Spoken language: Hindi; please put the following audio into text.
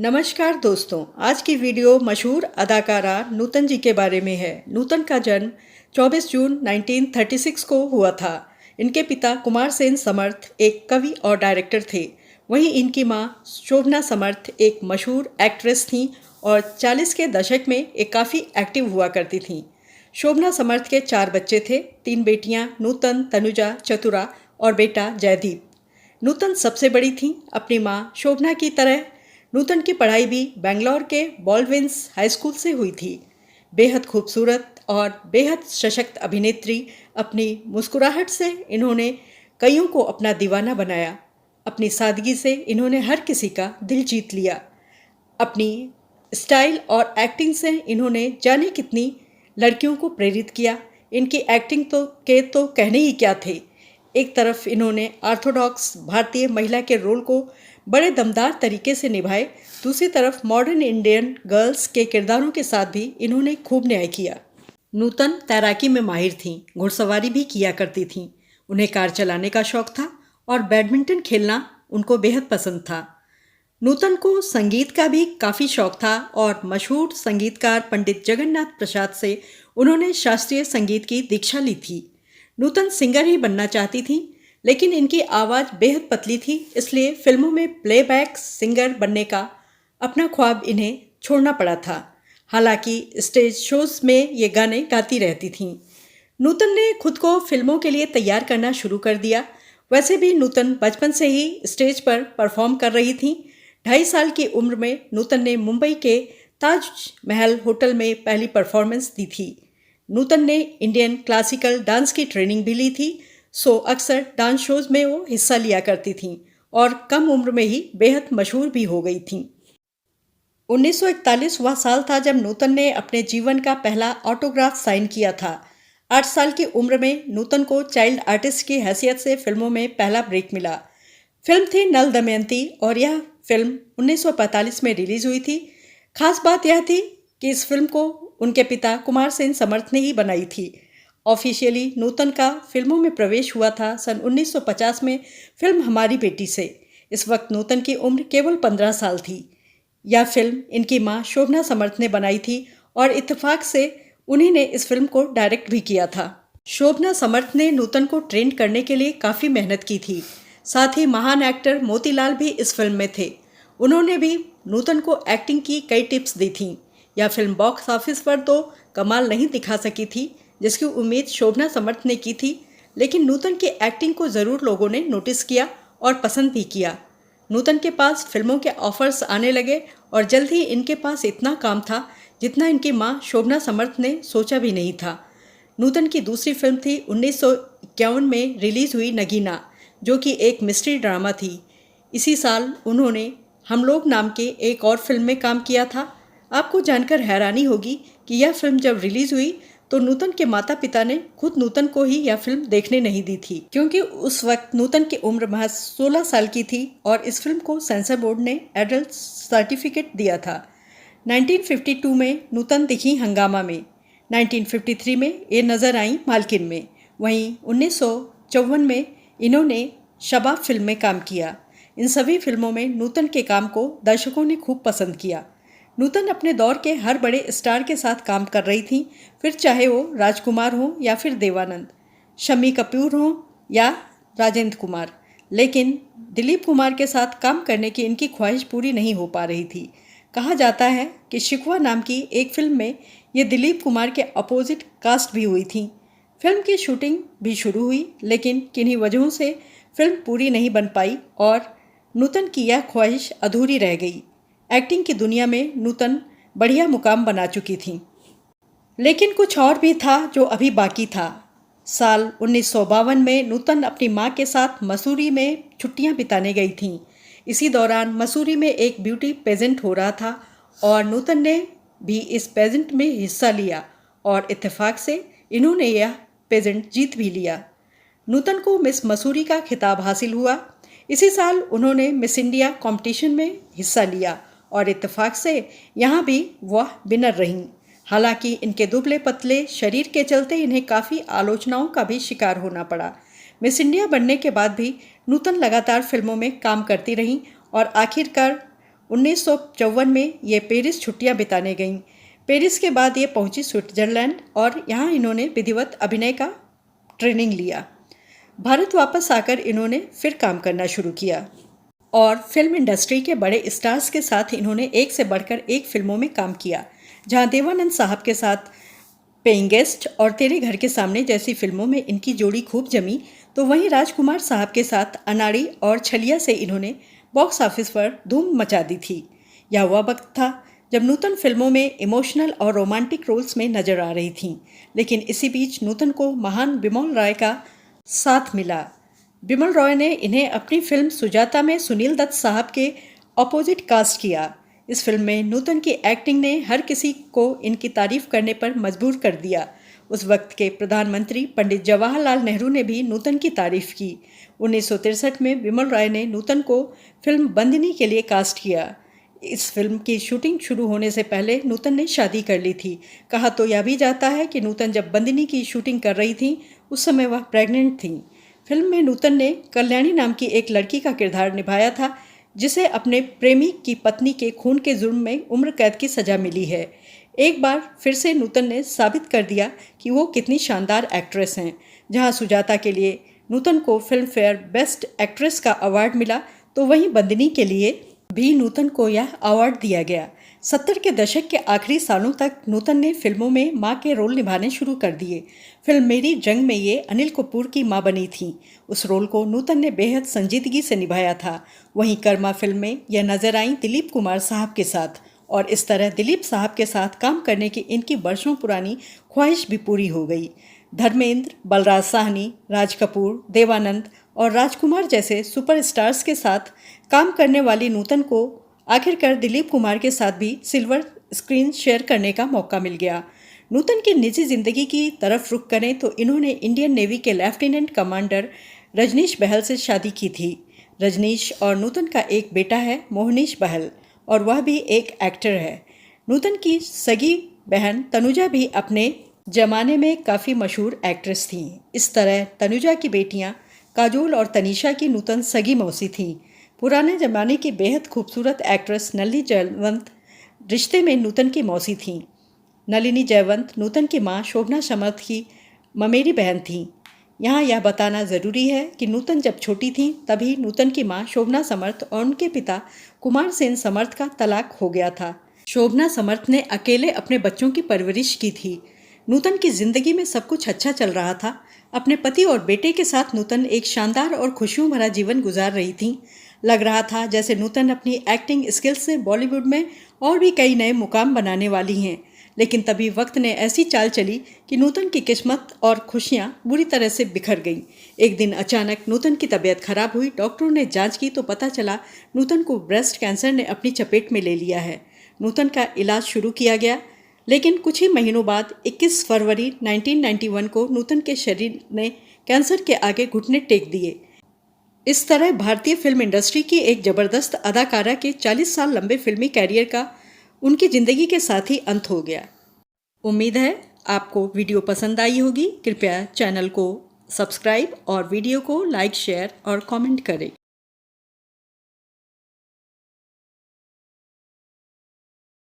नमस्कार दोस्तों, आज की वीडियो मशहूर अदाकारा नूतन जी के बारे में है। नूतन का जन्म 24 जून 1936 को हुआ था। इनके पिता कुमार सेन समर्थ एक कवि और डायरेक्टर थे। वहीं इनकी मां शोभना समर्थ एक मशहूर एक्ट्रेस थीं और 40 के दशक में एक काफ़ी एक्टिव हुआ करती थीं। शोभना समर्थ के 4 बच्चे थे, 3 बेटियां नूतन, तनुजा, चतुरा और बेटा जयदीप। नूतन सबसे बड़ी थीं। अपनी मां शोभना की तरह नूतन की पढ़ाई भी बेंगलोर के बॉलविन्स हाई स्कूल से हुई थी। बेहद खूबसूरत और बेहद सशक्त अभिनेत्री, अपनी मुस्कुराहट से इन्होंने कईयों को अपना दीवाना बनाया। अपनी सादगी से इन्होंने हर किसी का दिल जीत लिया। अपनी स्टाइल और एक्टिंग से इन्होंने जाने कितनी लड़कियों को प्रेरित किया। इनकी एक्टिंग तो कहने ही क्या थे। एक तरफ इन्होंने ऑर्थोडॉक्स भारतीय महिला के रोल को बड़े दमदार तरीके से निभाए, दूसरी तरफ मॉडर्न इंडियन गर्ल्स के किरदारों के साथ भी इन्होंने खूब न्याय किया। नूतन तैराकी में माहिर थीं, घुड़सवारी भी किया करती थीं। उन्हें कार चलाने का शौक था और बैडमिंटन खेलना उनको बेहद पसंद था। नूतन को संगीत का भी काफ़ी शौक था और मशहूर संगीतकार पंडित जगन्नाथ प्रसाद से उन्होंने शास्त्रीय संगीत की दीक्षा ली थी। नूतन सिंगर ही बनना चाहती थीं, लेकिन इनकी आवाज़ बेहद पतली थी, इसलिए फिल्मों में प्लेबैक सिंगर बनने का अपना ख्वाब इन्हें छोड़ना पड़ा था। हालांकि स्टेज शोज में ये गाने गाती रहती थीं। नूतन ने खुद को फिल्मों के लिए तैयार करना शुरू कर दिया। वैसे भी नूतन बचपन से ही स्टेज पर परफॉर्म कर रही थीं। 2.5 साल की उम्र में नूतन ने मुंबई के ताज महल होटल में पहली परफॉर्मेंस दी थी। नूतन ने इंडियन क्लासिकल डांस की ट्रेनिंग भी ली थी, सो अक्सर डांस शोज में वो हिस्सा लिया करती थीं और कम उम्र में ही बेहद मशहूर भी हो गई थीं। 1941 वह साल था जब नूतन ने अपने जीवन का पहला ऑटोग्राफ साइन किया था। 8 साल की उम्र में नूतन को चाइल्ड आर्टिस्ट की हैसियत से फिल्मों में पहला ब्रेक मिला। फिल्म थी नल दमयंती और यह फिल्म 1945 में रिलीज हुई थी। खास बात यह थी कि इस फिल्म को उनके पिता कुमार सेन समर्थ ने ही बनाई थी। ऑफिशियली नूतन का फिल्मों में प्रवेश हुआ था सन 1950 में फिल्म हमारी बेटी से। इस वक्त नूतन की उम्र केवल 15 साल थी। यह फिल्म इनकी मां शोभना समर्थ ने बनाई थी और इत्तेफाक से उन्हीं ने इस फिल्म को डायरेक्ट भी किया था। शोभना समर्थ ने नूतन को ट्रेन करने के लिए काफ़ी मेहनत की थी। साथ ही महान एक्टर मोतीलाल भी इस फिल्म में थे। उन्होंने भी नूतन को एक्टिंग की कई टिप्स दी थीं। यह फिल्म बॉक्स ऑफिस पर तो कमाल नहीं दिखा सकी थी जिसकी उम्मीद शोभना समर्थ ने की थी, लेकिन नूतन की एक्टिंग को ज़रूर लोगों ने नोटिस किया और पसंद भी किया। नूतन के पास फिल्मों के ऑफर्स आने लगे और जल्द ही इनके पास इतना काम था जितना इनकी मां शोभना समर्थ ने सोचा भी नहीं था। नूतन की दूसरी फिल्म थी 1951 में रिलीज़ हुई नगीना, जो कि एक मिस्ट्री ड्रामा थी। इसी साल उन्होंने हम लोग नाम के एक और फिल्म में काम किया था। आपको जानकर हैरानी होगी कि यह फिल्म जब रिलीज़ हुई तो नूतन के माता पिता ने खुद नूतन को ही यह फिल्म देखने नहीं दी थी, क्योंकि उस वक्त नूतन की उम्र महज 16 साल की थी और इस फिल्म को सेंसर बोर्ड ने एडल्ट सर्टिफिकेट दिया था। 1952 में नूतन दिखी हंगामा में, 1953 में ये नज़र आई मालकिन में, वहीं 1954 में इन्होंने शबाब फिल्म में काम किया। इन सभी फिल्मों में नूतन के काम को दर्शकों ने खूब पसंद किया। नूतन अपने दौर के हर बड़े स्टार के साथ काम कर रही थीं, फिर चाहे वो राजकुमार हों या फिर देवानंद, शम्मी कपूर हों या राजेंद्र कुमार। लेकिन दिलीप कुमार के साथ काम करने की इनकी ख्वाहिश पूरी नहीं हो पा रही थी। कहा जाता है कि शिकवा नाम की एक फिल्म में ये दिलीप कुमार के अपोजिट कास्ट भी हुई थी। फिल्म की शूटिंग भी शुरू हुई, लेकिन किन्हीं वजहों से फिल्म पूरी नहीं बन पाई और नूतन की यह ख्वाहिश अधूरी रह गई। एक्टिंग की दुनिया में नूतन बढ़िया मुकाम बना चुकी थीं, लेकिन कुछ और भी था जो अभी बाकी था। साल 1952 में नूतन अपनी मां के साथ मसूरी में छुट्टियां बिताने गई थीं। इसी दौरान मसूरी में एक ब्यूटी पेजेंट हो रहा था और नूतन ने भी इस पेजेंट में हिस्सा लिया और इत्तेफाक से इन्होंने यह पेजेंट जीत भी लिया। नूतन को मिस मसूरी का खिताब हासिल हुआ। इसी साल उन्होंने मिस इंडिया कंपटीशन में हिस्सा लिया और इत्तेफाक से यहाँ भी वह विनर रहीं। हालांकि इनके दुबले पतले शरीर के चलते इन्हें काफ़ी आलोचनाओं का भी शिकार होना पड़ा। मिस इंडिया बनने के बाद भी नूतन लगातार फिल्मों में काम करती रहीं और आखिरकार 1954 में ये पेरिस छुट्टियां बिताने गईं। पेरिस के बाद ये पहुंची स्विट्जरलैंड और यहाँ इन्होंने विधिवत अभिनय का ट्रेनिंग लिया। भारत वापस आकर इन्होंने फिर काम करना शुरू किया और फिल्म इंडस्ट्री के बड़े स्टार्स के साथ इन्होंने एक से बढ़कर एक फिल्मों में काम किया, जहां देवानंद साहब के साथ पेइंग गेस्ट और तेरे घर के सामने जैसी फिल्मों में इनकी जोड़ी खूब जमी, तो वहीं राजकुमार साहब के साथ अनाड़ी और छलिया से इन्होंने बॉक्स ऑफिस पर धूम मचा दी थी। यह वह वक्त था जब नूतन फिल्मों में इमोशनल और रोमांटिक रोल्स में नजर आ रही थीं, लेकिन इसी बीच नूतन को महान बिमल रॉय का साथ मिला। बिमल रॉय ने इन्हें अपनी फिल्म सुजाता में सुनील दत्त साहब के ऑपोजिट कास्ट किया। इस फिल्म में नूतन की एक्टिंग ने हर किसी को इनकी तारीफ करने पर मजबूर कर दिया। उस वक्त के प्रधानमंत्री पंडित जवाहरलाल नेहरू ने भी नूतन की तारीफ की। 1963 में बिमल रॉय ने नूतन को फिल्म बंदिनी के लिए कास्ट किया। इस फिल्म की शूटिंग शुरू होने से पहले नूतन ने शादी कर ली थी। कहा तो यह भी जाता है कि नूतन जब बंदिनी की शूटिंग कर रही थी उस समय वह प्रेग्नेंट थीं। फिल्म में नूतन ने कल्याणी नाम की एक लड़की का किरदार निभाया था, जिसे अपने प्रेमी की पत्नी के खून के जुर्म में उम्र कैद की सज़ा मिली है। एक बार फिर से नूतन ने साबित कर दिया कि वो कितनी शानदार एक्ट्रेस हैं। जहां सुजाता के लिए नूतन को फिल्म फेयर बेस्ट एक्ट्रेस का अवार्ड मिला, तो वहीं बंदिनी के लिए भी नूतन को यह अवार्ड दिया गया। 70 के दशक के आखिरी सालों तक नूतन ने फिल्मों में मां के रोल निभाने शुरू कर दिए। फिल्म मेरी जंग में ये अनिल कपूर की मां बनी थी। उस रोल को नूतन ने बेहद संजीदगी से निभाया था। वहीं कर्मा फिल्म में यह नजर आई दिलीप कुमार साहब के साथ, और इस तरह दिलीप साहब के साथ काम करने की इनकी वर्षों पुरानी ख्वाहिश भी पूरी हो गई। धर्मेंद्र, बलराज साहनी, राज कपूर, देवानंद और राजकुमार जैसे सुपरस्टार्स के साथ काम करने वाली नूतन को आखिरकार दिलीप कुमार के साथ भी सिल्वर स्क्रीन शेयर करने का मौका मिल गया। नूतन की निजी जिंदगी की तरफ रुख करें तो इन्होंने इंडियन नेवी के लेफ्टिनेंट कमांडर रजनीश बहल से शादी की थी। रजनीश और नूतन का एक बेटा है, मोहनीश बहल, और वह भी एक एक्टर है। नूतन की सगी बहन तनुजा भी अपने जमाने में काफ़ी मशहूर एक्ट्रेस थीं। इस तरह तनुजा की बेटियां काजोल और तनीषा की नूतन सगी मौसी थीं। पुराने ज़माने की बेहद खूबसूरत एक्ट्रेस नलिनी जयवंत रिश्ते में नूतन की मौसी थीं। नलिनी जयवंत नूतन की मां शोभना समर्थ की ममेरी बहन थीं। यहाँ यह बताना ज़रूरी है कि नूतन जब छोटी थीं तभी नूतन की मां शोभना समर्थ और उनके पिता कुमार सेन समर्थ का तलाक हो गया था। शोभना समर्थ ने अकेले अपने बच्चों की परवरिश की थी। नूतन की ज़िंदगी में सब कुछ अच्छा चल रहा था। अपने पति और बेटे के साथ नूतन एक शानदार और खुशियों भरा जीवन गुजार रही थीं। लग रहा था जैसे नूतन अपनी एक्टिंग स्किल्स से बॉलीवुड में और भी कई नए मुकाम बनाने वाली हैं। लेकिन तभी वक्त ने ऐसी चाल चली कि नूतन की किस्मत और खुशियां बुरी तरह से बिखर गईं। एक दिन अचानक नूतन की तबीयत खराब हुई। डॉक्टरों ने जांच की तो पता चला नूतन को ब्रेस्ट कैंसर ने अपनी चपेट में ले लिया है। नूतन का इलाज शुरू किया गया, लेकिन कुछ ही महीनों बाद 21 फरवरी 1991 को नूतन के शरीर ने कैंसर के आगे घुटने टेक दिए। इस तरह भारतीय फिल्म इंडस्ट्री की एक ज़बरदस्त अदाकारा के 40 साल लंबे फिल्मी कैरियर का उनकी ज़िंदगी के साथ ही अंत हो गया। उम्मीद है आपको वीडियो पसंद आई होगी। कृपया चैनल को सब्सक्राइब और वीडियो को लाइक, शेयर और कमेंट करें।